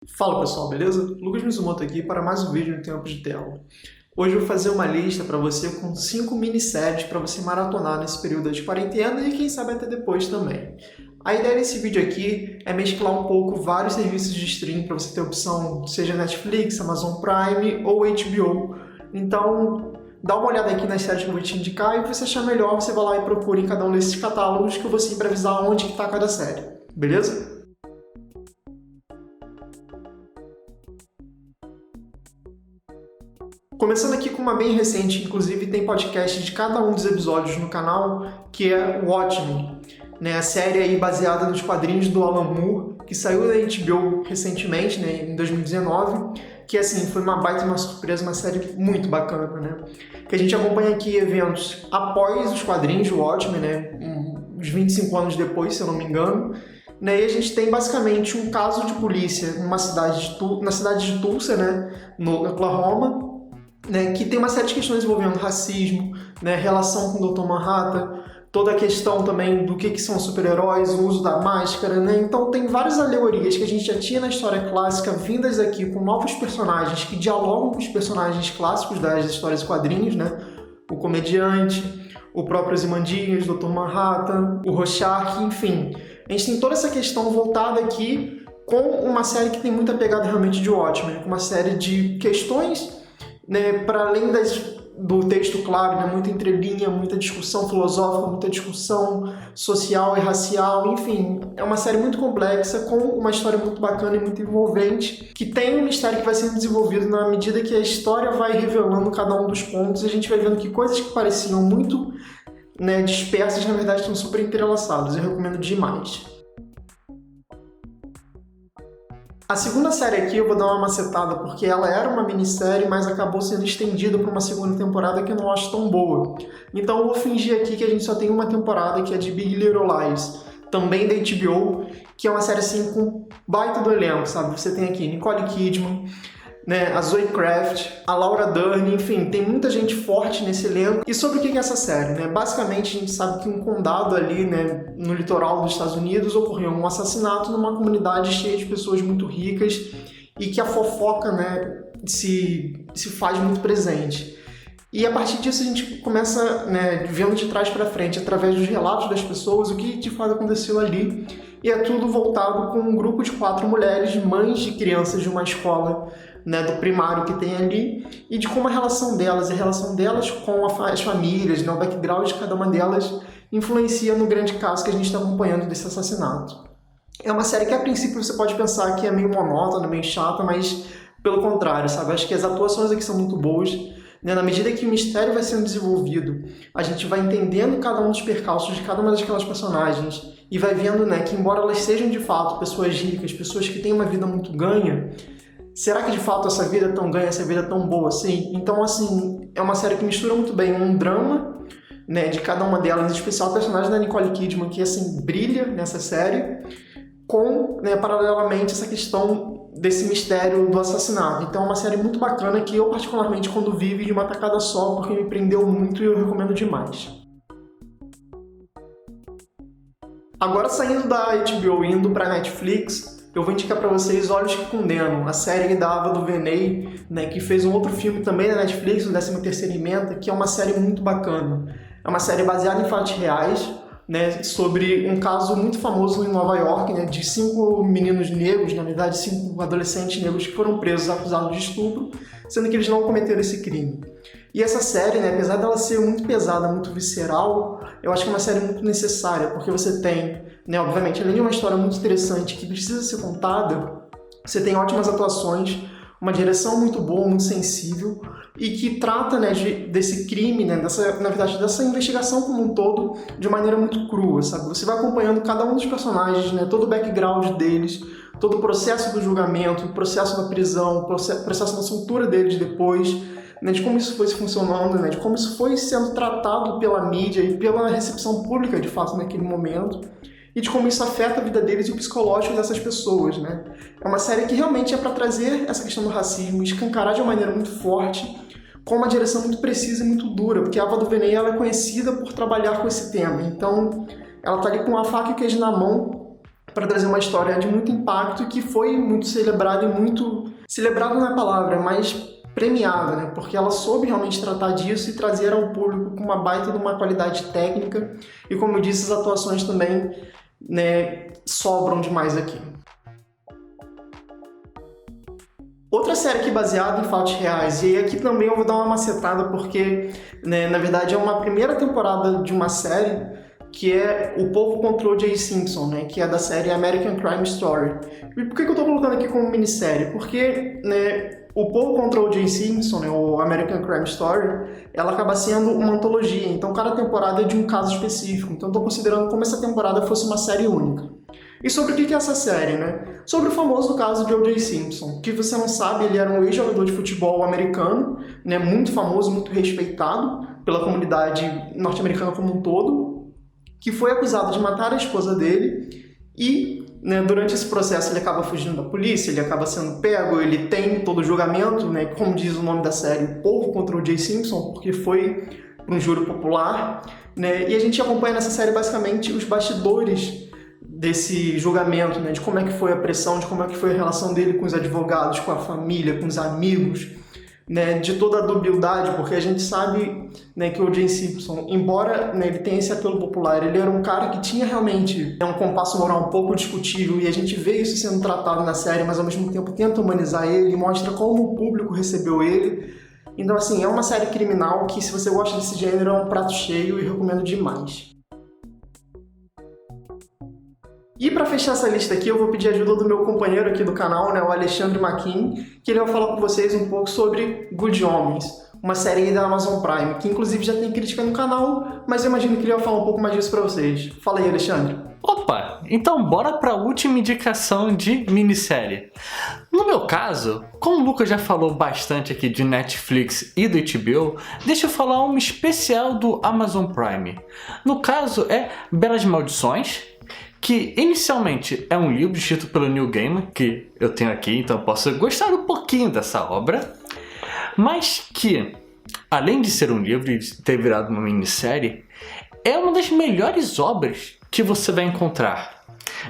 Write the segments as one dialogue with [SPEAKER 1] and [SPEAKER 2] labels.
[SPEAKER 1] Fala pessoal, beleza? Lucas Mizumoto aqui para mais um vídeo no Tempo de Tela. Hoje eu vou fazer uma lista para você com 5 minisséries para você maratonar nesse período de quarentena e quem sabe até depois também. A ideia desse vídeo aqui é mesclar um pouco vários serviços de streaming para você ter opção, seja Netflix, Amazon Prime ou HBO. Então, dá uma olhada aqui nas séries que eu vou te indicar e o que você achar melhor, você vai lá e procura em cada um desses catálogos que eu vou sempre avisar onde está cada série, beleza? Começando aqui com uma bem recente, inclusive tem podcast de cada um dos episódios no canal, que é Watchmen, né? A série aí baseada nos quadrinhos do Alan Moore, que saiu da HBO recentemente, né, em 2019, que assim, foi uma baita uma surpresa, uma série muito bacana, né? Que a gente acompanha aqui eventos após os quadrinhos do Watchmen, né, uns 25 anos depois, se eu não me engano, né, e a gente tem basicamente um caso de polícia na cidade de Tulsa, né, no Oklahoma, né, que tem uma série de questões envolvendo racismo, né, relação com o Dr. Manhattan, toda a questão também do que são super-heróis, o uso da máscara, né? Então tem várias alegorias que a gente já tinha na história clássica, vindas aqui com novos personagens que dialogam com os personagens clássicos das histórias e quadrinhos, né? O comediante, o próprio Ozymandias, Dr. Manhattan, o Rorschach, enfim. A gente tem toda essa questão voltada aqui com uma série que tem muita pegada realmente de Watchmen, com uma série de questões, né, para além do texto claro, né, muita entrelinha, muita discussão filosófica, muita discussão social e racial, enfim, é uma série muito complexa, com uma história muito bacana e muito envolvente, que tem um mistério que vai sendo desenvolvido na medida que a história vai revelando cada um dos pontos, e a gente vai vendo que coisas que pareciam muito, né, dispersas, na verdade estão super entrelaçadas. Eu recomendo demais. A segunda série aqui eu vou dar uma macetada porque ela era uma minissérie, mas acabou sendo estendida para uma segunda temporada que eu não acho tão boa. Então eu vou fingir aqui que a gente só tem uma temporada, que é de Big Little Lies, também da HBO, que é uma série assim com baita do elenco, sabe? Você tem aqui Nicole Kidman, né, a Zoe Kravitz, a Laura Dern, enfim, tem muita gente forte nesse elenco. E sobre o que é essa série, né? Basicamente, a gente sabe que um condado ali, né, no litoral dos Estados Unidos, ocorreu um assassinato numa comunidade cheia de pessoas muito ricas e que a fofoca, né, se faz muito presente. E a partir disso a gente começa, né, vendo de trás para frente, através dos relatos das pessoas, o que de fato aconteceu ali. E é tudo voltado com um grupo de 4 mulheres, mães de crianças de uma escola, né, do primário que tem ali, e de como a relação delas com as famílias, né, o background de cada uma delas influencia no grande caso que a gente está acompanhando desse assassinato. É uma série que a princípio você pode pensar que é meio monótona, meio chata, mas pelo contrário, sabe? Acho que as atuações aqui são muito boas. Né? Na medida que o mistério vai sendo desenvolvido, a gente vai entendendo cada um dos percalços de cada uma daquelas personagens e vai vendo, né, que embora elas sejam de fato pessoas ricas, pessoas que têm uma vida muito ganha, será que de fato essa vida é tão ganha, essa vida é tão boa assim? Então, assim, é uma série que mistura muito bem um drama, né, de cada uma delas, em especial o personagem da Nicole Kidman, que assim brilha nessa série, com, né, paralelamente essa questão desse mistério do assassinato. Então é uma série muito bacana que eu particularmente quando vi de uma tacada só, porque me prendeu muito e eu recomendo demais. Agora saindo da HBO e indo para Netflix, eu vou indicar para vocês Olhos que Condenam, a série da Ava DuVernay, né, que fez um outro filme também na Netflix, o 13ª Emenda, que é uma série muito bacana. É uma série baseada em fatos reais, né, sobre um caso muito famoso em Nova York, né, de 5 meninos negros, na verdade 5 adolescentes negros que foram presos acusados de estupro, sendo que eles não cometeram esse crime. E essa série, né, apesar dela ser muito pesada, muito visceral, eu acho que é uma série muito necessária, porque você tem, né, obviamente, além de uma história muito interessante que precisa ser contada, você tem ótimas atuações, uma direção muito boa, muito sensível, e que trata, né, desse crime, né, dessa investigação como um todo, de maneira muito crua, sabe? Você vai acompanhando cada um dos personagens, né, todo o background deles, todo o processo do julgamento, o processo da prisão, o processo da soltura deles depois, né, de como isso foi se funcionando, né, de como isso foi sendo tratado pela mídia e pela recepção pública, de fato, naquele momento, e de como isso afeta a vida deles e o psicológico dessas pessoas, né? É uma série que realmente é para trazer essa questão do racismo, escancarar de uma maneira muito forte, com uma direção muito precisa e muito dura, porque a Ava DuVernay ela é conhecida por trabalhar com esse tema, então ela está ali com a faca e o queijo na mão, para trazer uma história de muito impacto que foi muito celebrada e muito... Celebrado não é a palavra, mas premiada, né? Porque ela soube realmente tratar disso e trazer ao público com uma baita de uma qualidade técnica e, como eu disse, as atuações também, né, sobram demais aqui. Outra série aqui baseada em fatos reais, e aqui também eu vou dar uma macetada porque, né, na verdade é uma primeira temporada de uma série que é O Povo contra O.J. Simpson, né, que é da série American Crime Story. E por que eu estou colocando aqui como minissérie? Porque, né, O Povo contra O.J. Simpson, né, o American Crime Story, ela acaba sendo uma antologia, então cada temporada é de um caso específico, então estou considerando como se a temporada fosse uma série única. E sobre o que é essa série, né? Sobre o famoso caso de O.J. Simpson, que você não sabe, ele era um ex-jogador de futebol americano, né, muito famoso, muito respeitado pela comunidade norte-americana como um todo, que foi acusado de matar a esposa dele e, né, durante esse processo ele acaba fugindo da polícia, ele acaba sendo pego, ele tem todo o julgamento, né, como diz o nome da série, O Povo contra O.J. Simpson, porque foi para um júri popular, né, e a gente acompanha nessa série basicamente os bastidores desse julgamento, né, de como é que foi a pressão, de como é que foi a relação dele com os advogados, com a família, com os amigos, né, de toda a dubiedade, porque a gente sabe, né, que o O.J. Simpson, embora, né, ele tenha esse apelo popular, ele era um cara que tinha realmente um compasso moral um pouco discutível, e a gente vê isso sendo tratado na série, mas ao mesmo tempo tenta humanizar ele, mostra como o público recebeu ele. Então, assim, é uma série criminal que, se você gosta desse gênero, é um prato cheio e recomendo demais. E para fechar essa lista aqui, eu vou pedir ajuda do meu companheiro aqui do canal, né, o Alexandre Maquin, que ele vai falar com vocês um pouco sobre Good Homens, uma série aí da Amazon Prime, que inclusive já tem crítica no canal, mas eu imagino que ele vai falar um pouco mais disso para vocês. Fala aí, Alexandre.
[SPEAKER 2] Opa, então bora para a última indicação de minissérie. No meu caso, como o Lucas já falou bastante aqui de Netflix e do HBO, deixa eu falar uma especial do Amazon Prime. No caso é Belas Maldições, que inicialmente é um livro escrito pelo Neil Gaiman, que eu tenho aqui, então eu posso gostar um pouquinho dessa obra, mas que, além de ser um livro e ter virado uma minissérie, é uma das melhores obras que você vai encontrar.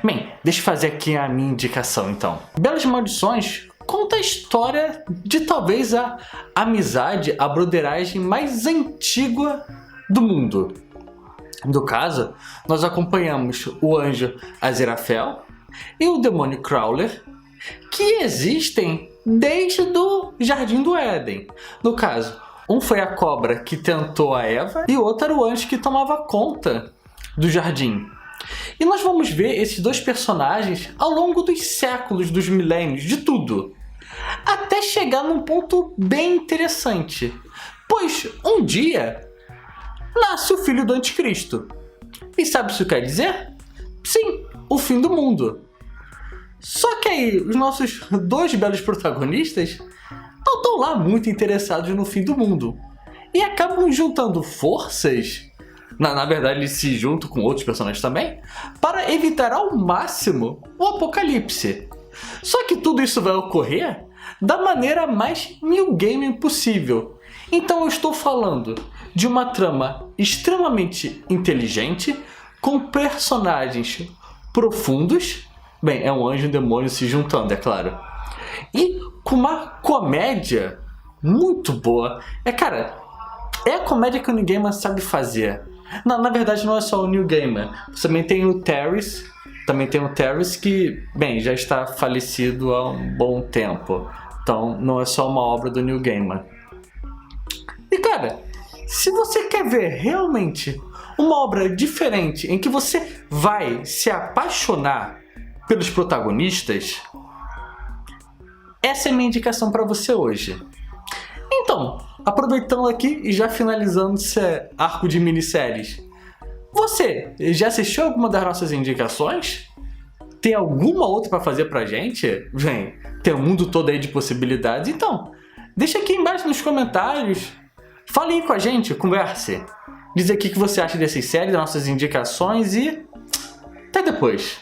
[SPEAKER 2] Bem, deixa eu fazer aqui a minha indicação então. Belas Maldições conta a história de talvez a amizade, a broderagem mais antiga do mundo. No caso, nós acompanhamos o anjo Aziraphale e o demônio Crawler, que existem desde o Jardim do Éden. No caso, um foi a cobra que tentou a Eva e o outro era o anjo que tomava conta do jardim. E nós vamos ver esses dois personagens ao longo dos séculos, dos milênios, de tudo, até chegar num ponto bem interessante, pois um dia nasce o filho do anticristo. E sabe o que isso quer dizer? Sim, o fim do mundo. Só que aí, os nossos dois belos protagonistas não estão lá muito interessados no fim do mundo. E acabam juntando forças, na verdade eles se juntam com outros personagens também, para evitar ao máximo o apocalipse. Só que tudo isso vai ocorrer da maneira mais Neil Gaiman possível. Então eu estou falando de uma trama extremamente inteligente, com personagens profundos, bem, é um anjo e um demônio se juntando, é claro, e com uma comédia muito boa. Cara, é a comédia que o Neil Gaiman sabe fazer. Não, na verdade não é só o Neil Gaiman, você também tem o Terrace, que, bem, já está falecido há um bom tempo, então não é só uma obra do Neil Gaiman. E cara, se você quer ver realmente uma obra diferente em que você vai se apaixonar pelos protagonistas, essa é a minha indicação para você hoje. Então, aproveitando aqui e já finalizando esse arco de minisséries, você já assistiu alguma das nossas indicações? Tem alguma outra para fazer pra gente? Bem, tem um mundo todo aí de possibilidades, então deixa aqui embaixo nos comentários. Fale aí com a gente, converse. Diz aqui o que você acha dessas séries, das nossas indicações e até depois.